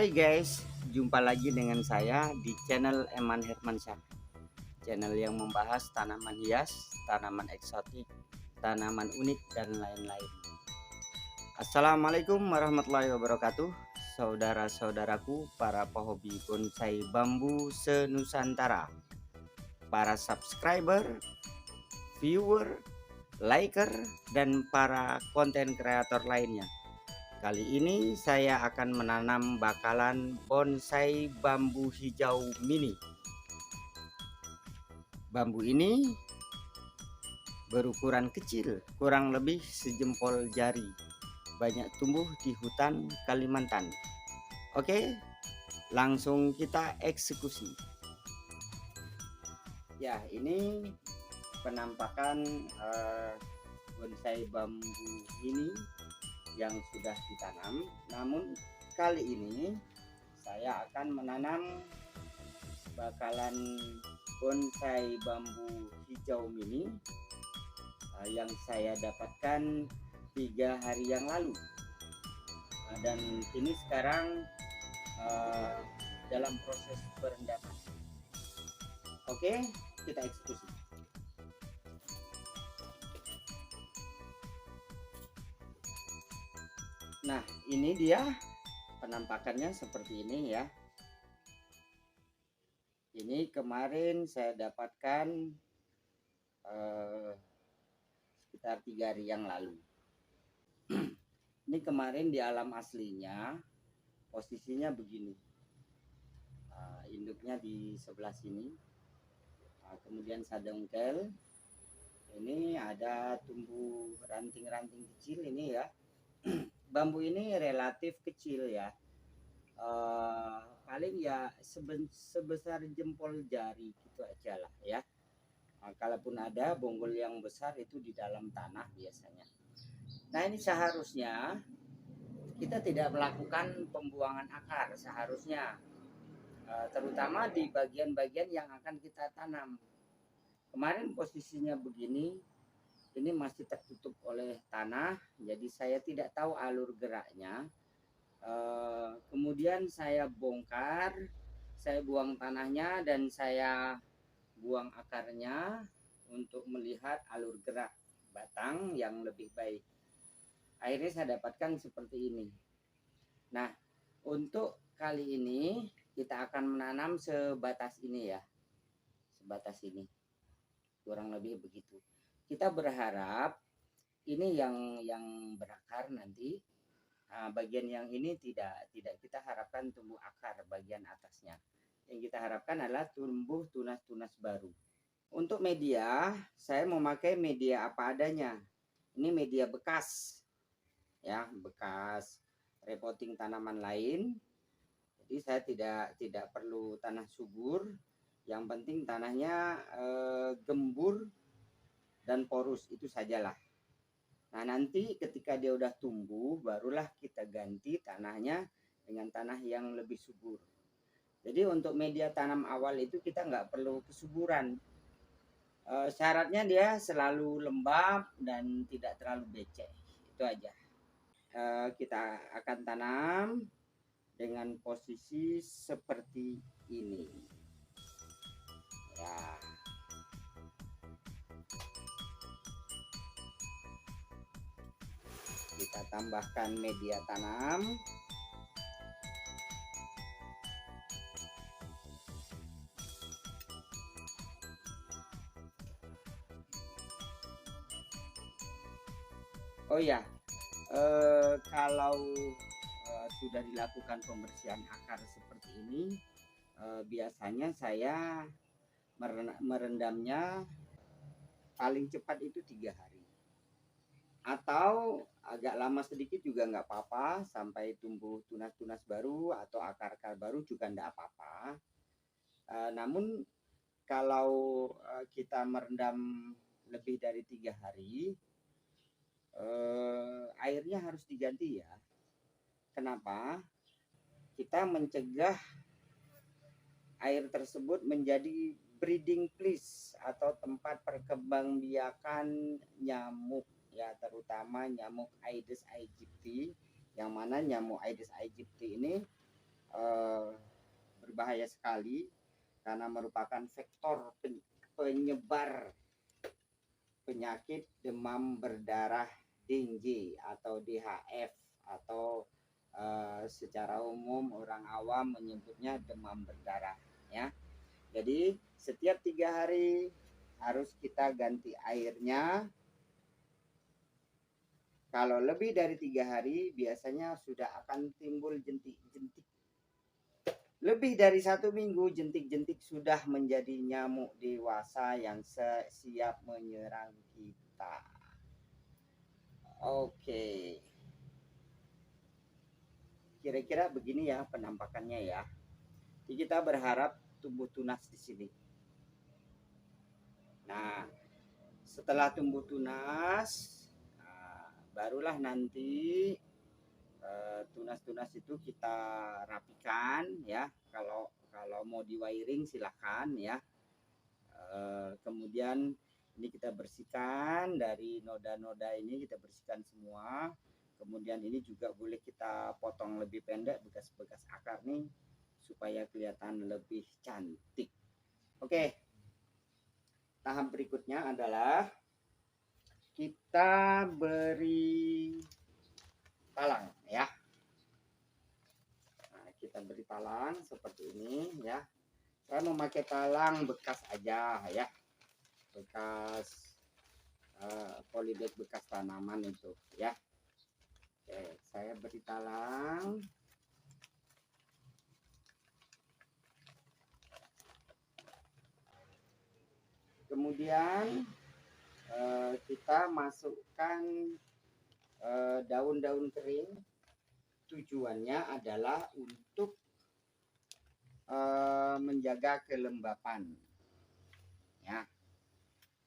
Hai guys, jumpa lagi dengan saya di channel Eman Hermansyah. Channel yang membahas tanaman hias, tanaman eksotik, tanaman unik, dan lain-lain. Assalamualaikum warahmatullahi wabarakatuh. Saudara-saudaraku, para pehobi bonsai bambu se-Nusantara, para subscriber, viewer, liker, dan para konten kreator lainnya. Kali ini saya akan menanam bakalan bonsai bambu hijau mini. Bambu ini berukuran kecil, kurang lebih sejempol jari. Banyak tumbuh di hutan Kalimantan. Oke, langsung kita eksekusi. Ya, ini penampakan bonsai bambu ini yang sudah ditanam. Namun kali ini saya akan menanam bakalan bonsai bambu hijau mini yang saya dapatkan 3 hari yang lalu, dan ini sekarang dalam proses perendaman. Oke, kita eksekusi. Nah, ini dia penampakannya seperti ini ya. Ini kemarin saya dapatkan sekitar 3 hari yang lalu. Ini kemarin di alam aslinya posisinya begini. Induknya di sebelah sini. Kemudian sadongkel. Ini ada tumbuh ranting-ranting kecil ini ya. Bambu ini relatif kecil ya, paling ya sebesar jempol jari gitu aja lah ya. Kalaupun ada bonggol yang besar itu di dalam tanah biasanya. Nah, ini seharusnya kita tidak melakukan pembuangan akar seharusnya, terutama di bagian-bagian yang akan kita tanam. Kemarin posisinya begini, ini masih tertutup oleh tanah, jadi saya tidak tahu alur geraknya. Kemudian saya bongkar, saya buang tanahnya dan saya buang akarnya untuk melihat alur gerak batang yang lebih baik. Akhirnya saya dapatkan seperti ini. Nah, untuk kali ini kita akan menanam sebatas ini ya, sebatas ini, kurang lebih begitu. Kita berharap ini yang berakar nanti. Bagian yang ini tidak kita harapkan tumbuh akar bagian atasnya. Yang kita harapkan adalah tumbuh tunas-tunas baru. Untuk media, saya memakai media apa adanya. Ini media bekas ya, bekas repotting tanaman lain. Jadi saya tidak perlu tanah subur. Yang penting tanahnya gembur dan porus, itu sajalah. Nah, nanti ketika dia udah tumbuh, barulah kita ganti tanahnya dengan tanah yang lebih subur. Jadi untuk media tanam awal itu kita nggak perlu kesuburan. Syaratnya dia selalu lembab dan tidak terlalu becek. Itu aja. Kita akan tanam dengan posisi seperti ini. Ya. Kita tambahkan media tanam. Oh ya, kalau sudah dilakukan pembersihan akar seperti ini, biasanya saya merendamnya paling cepat itu 3 hari. Atau agak lama sedikit juga nggak apa-apa, sampai tumbuh tunas-tunas baru atau akar-akar baru juga nggak apa-apa. Namun kalau kita merendam lebih dari 3 hari, airnya harus diganti ya. Kenapa? Kita mencegah air tersebut menjadi breeding place atau tempat perkembangbiakan nyamuk ya, terutama nyamuk Aedes aegypti, yang mana nyamuk Aedes aegypti ini berbahaya sekali karena merupakan vektor penyebar penyakit demam berdarah tinggi atau DHF, atau secara umum orang awam menyebutnya demam berdarah ya. Jadi setiap 3 hari harus kita ganti airnya. Kalau lebih dari 3 hari biasanya sudah akan timbul jentik-jentik. Lebih dari 1 minggu jentik-jentik sudah menjadi nyamuk dewasa yang siap menyerang kita. Oke. Kira-kira begini ya penampakannya ya. Jadi kita berharap tumbuh tunas di sini. Nah, setelah tumbuh tunas, barulah nanti tunas-tunas itu kita rapikan ya. Kalau mau di wiring silahkan ya. Kemudian ini kita bersihkan dari noda-noda, ini kita bersihkan semua. Kemudian ini juga boleh kita potong lebih pendek bekas-bekas akar nih supaya kelihatan lebih cantik. Oke. Tahap berikutnya adalah kita beri talang ya. Nah, kita beri talang seperti ini ya. Saya memakai talang bekas aja ya, bekas polybag bekas tanaman itu ya. Oke, saya beri talang. Kemudian kita masukkan daun-daun kering. Tujuannya adalah untuk menjaga kelembapan ya.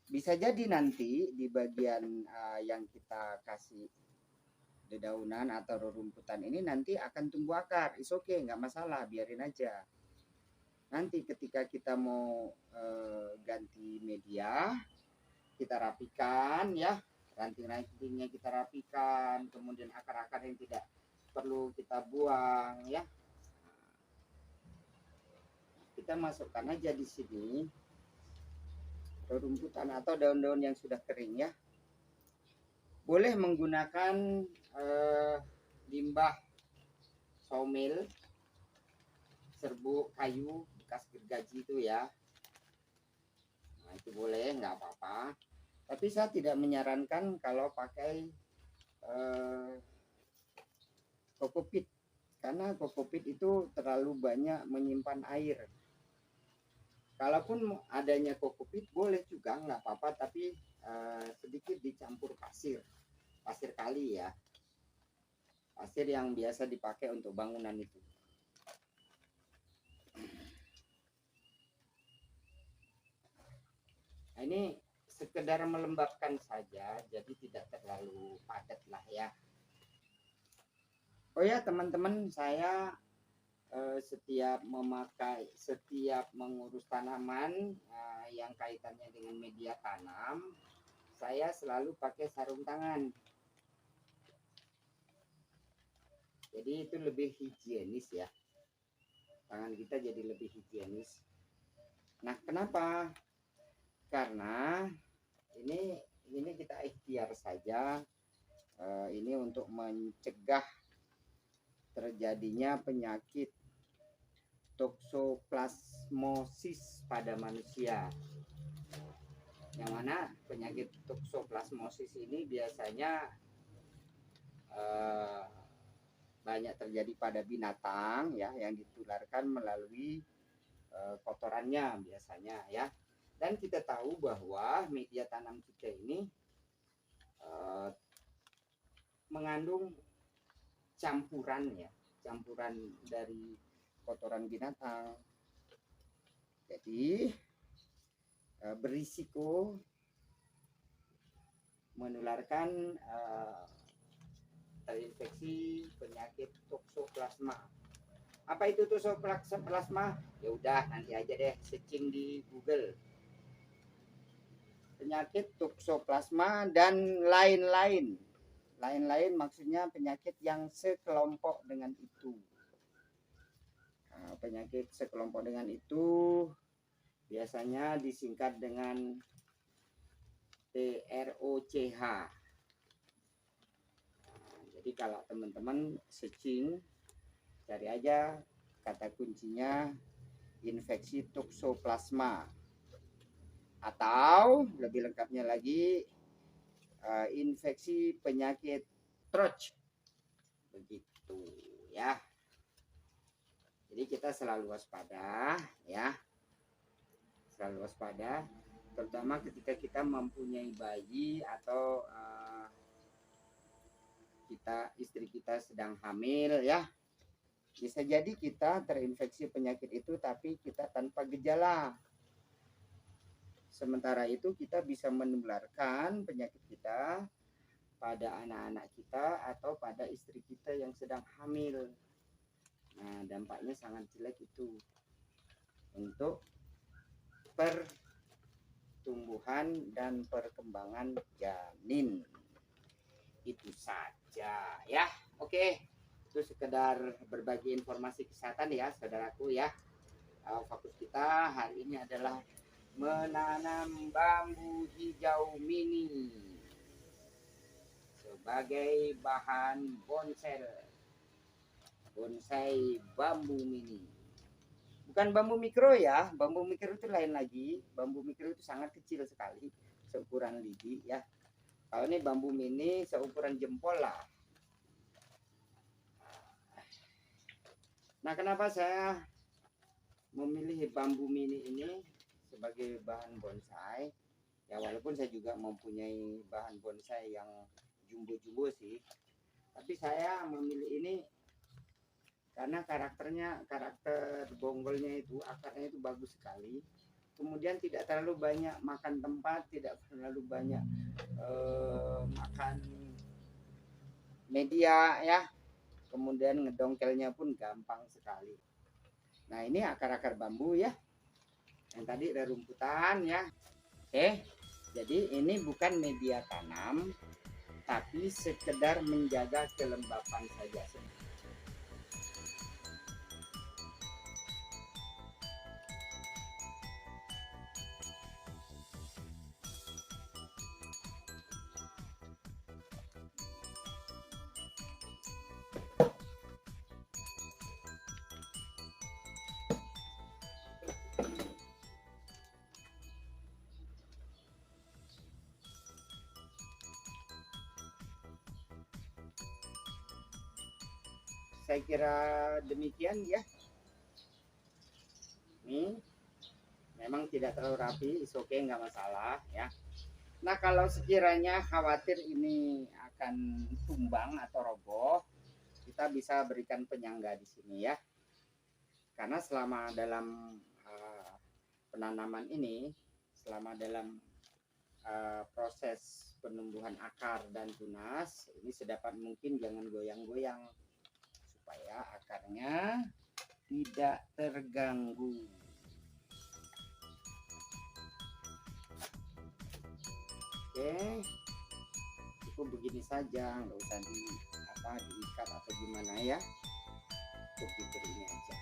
Bisa jadi nanti di bagian yang kita kasih dedaunan atau rerumputan ini nanti akan tumbuh akar. Is oke, nggak masalah, biarin aja. Nanti ketika kita mau ganti media, kita rapikan ya, ranting-rantingnya kita rapikan, kemudian akar-akar yang tidak perlu kita buang ya. Kita masukkan aja di sini rerumputan atau daun-daun yang sudah kering ya. Boleh menggunakan limbah sawmill, serbuk kayu bekas gergaji itu ya. Nah, itu boleh, nggak apa-apa. Tapi saya tidak menyarankan kalau pakai kokopit, karena kokopit itu terlalu banyak menyimpan air. Kalaupun adanya kokopit boleh juga, nggak apa-apa, tapi sedikit dicampur pasir kali ya, pasir yang biasa dipakai untuk bangunan itu. Nah, ini sekedar melembabkan saja, jadi tidak terlalu padat lah ya. Oh ya teman-teman, saya setiap mengurus tanaman yang kaitannya dengan media tanam, saya selalu pakai sarung tangan. Jadi itu lebih higienis ya. Tangan kita jadi lebih higienis. Nah, kenapa? Karena ini kita ikhtiar saja. Ini untuk mencegah terjadinya penyakit toksoplasmosis pada manusia. Yang mana penyakit toksoplasmosis ini biasanya banyak terjadi pada binatang ya, yang ditularkan melalui kotorannya biasanya ya. Dan kita tahu bahwa media tanam kita ini mengandung campuran dari kotoran binatang. Jadi berisiko menularkan terinfeksi penyakit toksoplasma. Apa itu toksoplasma? Ya udah, nanti aja deh searching di Google. Penyakit toksoplasma dan lain-lain. Lain-lain maksudnya penyakit yang sekelompok dengan itu. Penyakit sekelompok dengan itu biasanya disingkat dengan TROCH. Jadi kalau teman-teman searching, cari aja kata kuncinya infeksi toksoplasma, atau lebih lengkapnya lagi infeksi penyakit Troch, begitu ya. Jadi kita selalu waspada ya, selalu waspada, terutama ketika kita mempunyai bayi atau istri kita sedang hamil ya. Bisa jadi kita terinfeksi penyakit itu tapi kita tanpa gejala. Sementara itu kita bisa menularkan penyakit kita pada anak-anak kita atau pada istri kita yang sedang hamil. Nah, dampaknya sangat jelek itu untuk pertumbuhan dan perkembangan janin. Itu saja ya. Oke, itu sekedar berbagi informasi kesehatan ya saudaraku ya. Fokus kita hari ini adalah menanam bambu hijau mini sebagai bahan bonsai bambu mini. Bukan bambu mikro ya, bambu mikro itu lain lagi. Bambu mikro itu sangat kecil sekali, seukuran lidi ya. Kalau ini bambu mini seukuran jempol lah. Nah, kenapa saya memilih bambu mini ini sebagai bahan bonsai? Ya walaupun saya juga mempunyai bahan bonsai yang jumbo-jumbo sih, tapi saya memilih ini karena karakter bonggolnya itu, akarnya itu bagus sekali. Kemudian tidak terlalu banyak makan tempat, tidak terlalu banyak makan media ya. Kemudian ngedongkelnya pun gampang sekali. Nah, ini akar-akar bambu ya. Yang tadi ada rumputan ya. Oke. Jadi ini bukan media tanam, tapi sekedar menjaga kelembapan saja. Saya kira demikian ya. Ini memang tidak terlalu rapi, oke, nggak masalah ya. Nah, kalau sekiranya khawatir ini akan tumbang atau roboh, kita bisa berikan penyangga di sini ya. Karena selama dalam penanaman ini, selama dalam proses penumbuhan akar dan tunas, ini sedapat mungkin jangan goyang-goyang supaya akarnya tidak terganggu. Oke, cukup begini saja, nggak usah diikat atau gimana ya, cukup diberi ini aja.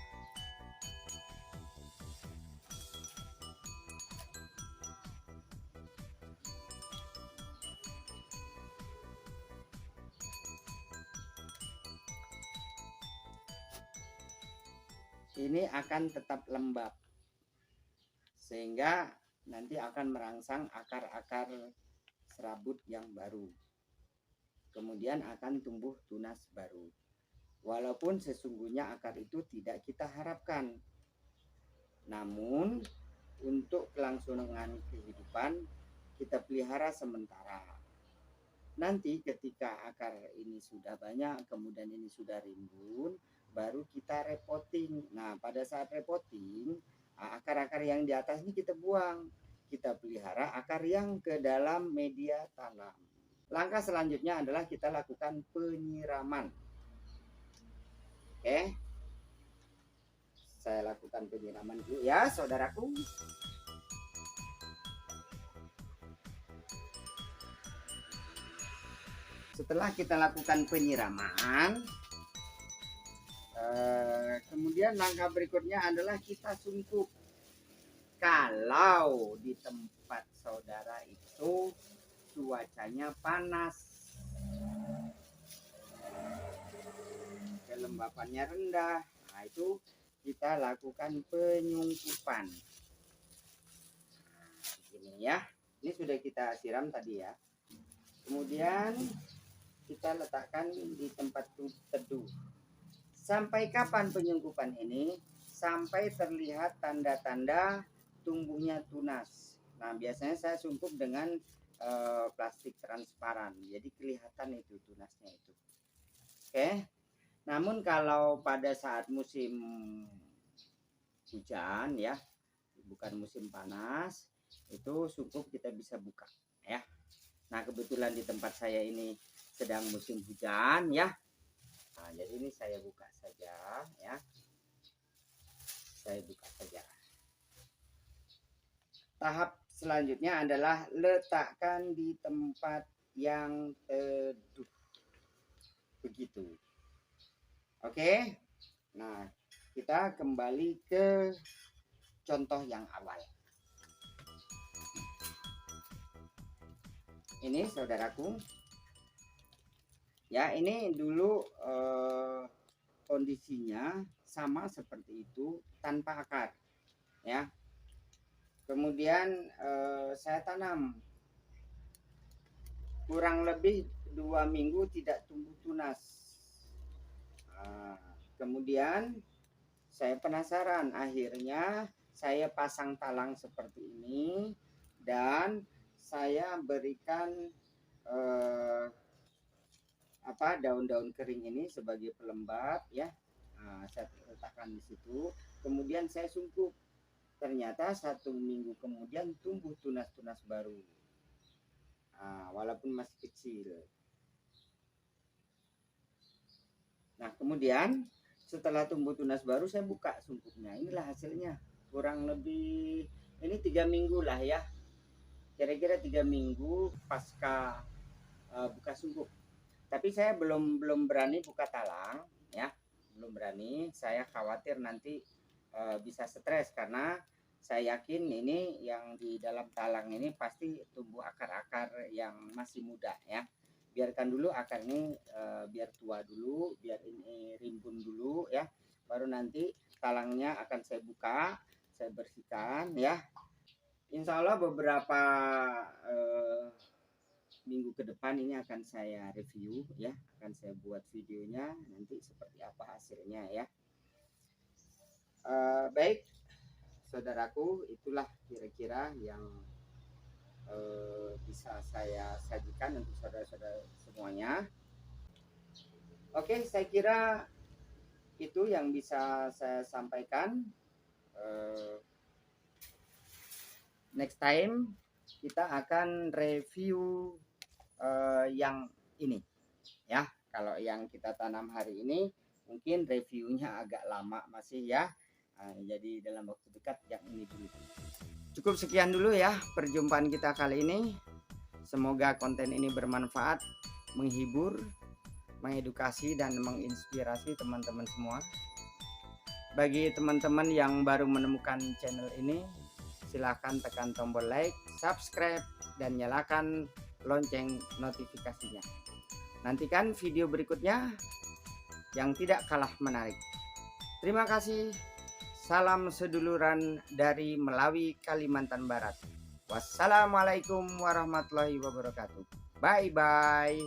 Ini akan tetap lembab sehingga nanti akan merangsang akar-akar serabut yang baru, kemudian akan tumbuh tunas baru. Walaupun sesungguhnya akar itu tidak kita harapkan, namun untuk kelangsungan kehidupan kita pelihara sementara. Nanti ketika akar ini sudah banyak, kemudian ini sudah rimbun, baru kita repotting. Nah, pada saat repotting, akar-akar yang di atas ini kita buang. Kita pelihara akar yang ke dalam media tanam. Langkah selanjutnya adalah kita lakukan penyiraman. Oke. Saya lakukan penyiraman dulu ya, saudaraku. Setelah kita lakukan penyiraman, Kemudian langkah berikutnya adalah kita sungkup. Kalau di tempat saudara itu cuacanya panas, kelembapannya rendah, nah itu kita lakukan penyungkupan. Ini ya, ini sudah kita siram tadi ya. Kemudian kita letakkan di tempat teduh. Sampai kapan penyungkupan ini? Sampai terlihat tanda-tanda tumbuhnya tunas. Nah, biasanya saya sungkup dengan plastik transparan, jadi kelihatan itu tunasnya itu. Oke. Namun kalau pada saat musim hujan ya, bukan musim panas, itu sungkup kita bisa buka ya. Nah, kebetulan di tempat saya ini sedang musim hujan ya. Nah, jadi ini saya buka saja ya. Saya buka saja. Tahap selanjutnya adalah letakkan di tempat yang teduh. Begitu. Oke. Nah, kita kembali ke contoh yang awal. Ini saudaraku. Ya, ini dulu kondisinya sama seperti itu tanpa akar. Ya. Kemudian saya tanam kurang lebih 2 minggu tidak tumbuh tunas. Nah, kemudian saya penasaran, akhirnya saya pasang talang seperti ini dan saya berikan daun-daun kering ini sebagai pelembab ya. Nah, saya letakkan di situ, kemudian saya sungkup. Ternyata 1 minggu kemudian tumbuh tunas-tunas baru. Nah, walaupun masih kecil. Nah, kemudian setelah tumbuh tunas baru saya buka sungkupnya. Inilah hasilnya. Kurang lebih ini 3 minggu lah ya. Kira-kira 3 minggu pasca buka sungkup. Tapi saya belum berani buka talang ya. Belum berani. Saya khawatir nanti bisa stres karena saya yakin ini yang di dalam talang ini pasti tumbuh akar-akar yang masih muda ya. Biarkan dulu akar ini biar tua dulu, biar ini rimbun dulu ya. Baru nanti talangnya akan saya buka, saya bersihkan ya. Insya Allah beberapa minggu ke depan ini akan saya review ya, akan saya buat videonya nanti seperti apa hasilnya ya. Baik saudaraku, itulah kira-kira yang bisa saya sajikan untuk saudara-saudara semuanya. Oke, saya kira itu yang bisa saya sampaikan. Next time kita akan review yang ini ya. Kalau yang kita tanam hari ini mungkin reviewnya agak lama masih ya. Jadi dalam waktu dekat yang ini dulu. Cukup sekian dulu ya perjumpaan kita kali ini. Semoga konten ini bermanfaat, menghibur, mengedukasi dan menginspirasi teman-teman semua. Bagi teman-teman yang baru menemukan channel ini, silahkan tekan tombol like, subscribe, dan nyalakan lonceng notifikasinya. Nantikan video berikutnya yang tidak kalah menarik. Terima kasih. Salam seduluran dari Melawi, Kalimantan Barat. Wassalamualaikum warahmatullahi wabarakatuh. Bye-bye.